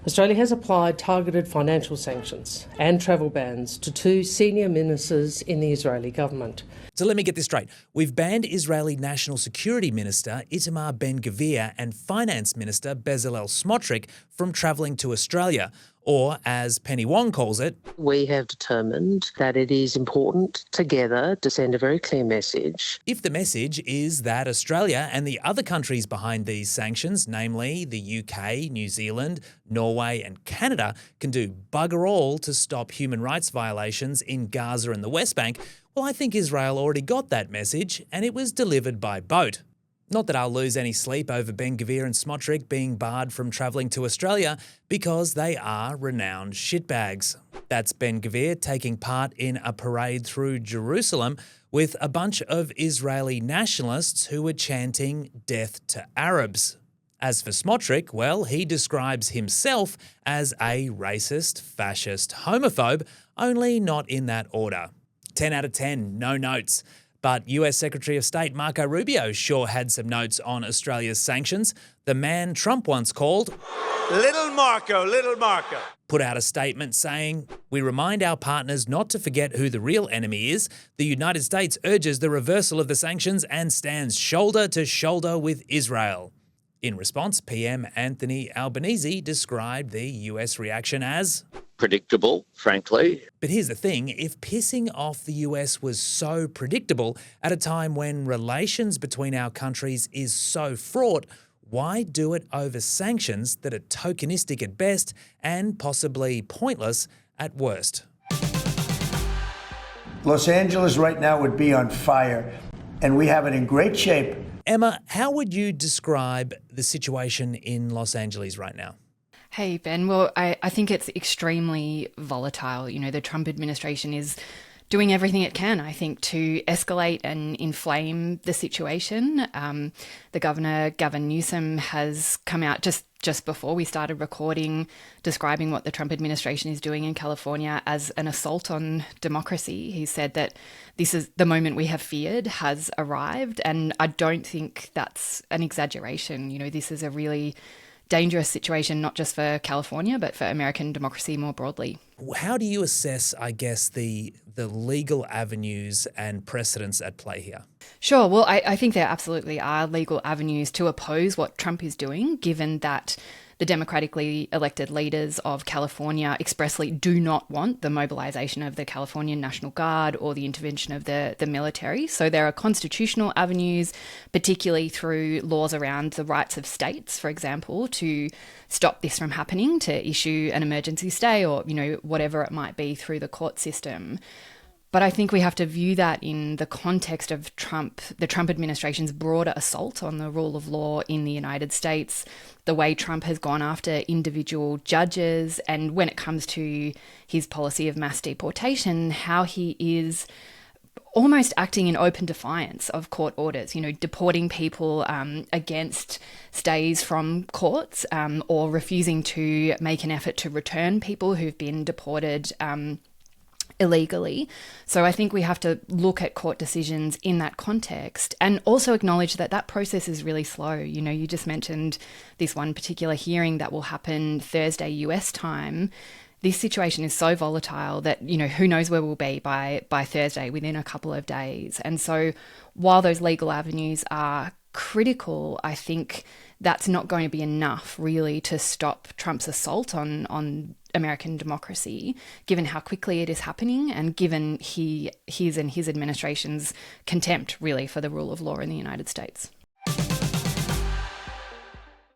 Australia has applied targeted financial sanctions and travel bans to two senior ministers in the Israeli government. So let me get this straight. We've banned Israeli National Security Minister Itamar Ben-Gvir and Finance Minister Bezalel Smotrich from travelling to Australia, or as Penny Wong calls it, we have determined that it is important together to send a very clear message. If the message is that Australia and the other countries behind these sanctions, namely the UK, New Zealand, Norway and Canada, can do bugger all to stop human rights violations in Gaza and the West Bank, well, I think Israel already got that message and it was delivered by boat. Not that I'll lose any sleep over Ben-Gvir and Smotrich being barred from travelling to Australia because they are renowned shitbags. That's Ben-Gvir taking part in a parade through Jerusalem with a bunch of Israeli nationalists who were chanting "Death to Arabs." As for Smotrich, well, he describes himself as a racist, fascist, homophobe, only not in that order. 10 out of 10, no notes. But US Secretary of State Marco Rubio sure had some notes on Australia's sanctions. The man Trump once called Little Marco. Put out a statement saying, "We remind our partners not to forget who the real enemy is. The United States urges the reversal of the sanctions and stands shoulder to shoulder with Israel." In response, PM Anthony Albanese described the US reaction as predictable, frankly. But here's the thing, if pissing off the US was so predictable at a time when relations between our countries is so fraught, why do it over sanctions that are tokenistic at best and possibly pointless at worst? Los Angeles right now would be on fire, and we have it in great shape. Emma, how would you describe the situation in Los Angeles right now? Hey, Ben. Well, I think it's extremely volatile. You know, the Trump administration is doing everything it can, I think, to escalate and inflame the situation. The governor, Gavin Newsom, has come out just before we started recording, describing what the Trump administration is doing in California as an assault on democracy. He said that this is the moment we have feared has arrived, and I don't think that's an exaggeration. You know, this is a really dangerous situation, not just for California, but for American democracy more broadly. How do you assess, I guess, the legal avenues and precedents at play here? Sure. Well, I think there absolutely are legal avenues to oppose what Trump is doing, given that the democratically elected leaders of California expressly do not want the mobilization of the California National Guard or the intervention of the military. So there are constitutional avenues, particularly through laws around the rights of states, for example, to stop this from happening, to issue an emergency stay or, you know, whatever it might be through the court system. But I think we have to view that in the context of the Trump administration's broader assault on the rule of law in the United States, the way Trump has gone after individual judges, and when it comes to his policy of mass deportation, how he is almost acting in open defiance of court orders, you know, deporting people against stays from courts or refusing to make an effort to return people who've been deported illegally. So I think we have to look at court decisions in that context and also acknowledge that that process is really slow. You know, you just mentioned this one particular hearing that will happen Thursday US time. This situation is so volatile that, you know, who knows where we'll be by Thursday, within a couple of days. And so while those legal avenues are critical, I think that's not going to be enough really to stop Trump's assault on American democracy, given how quickly it is happening and given his and his administration's contempt really for the rule of law in the United States.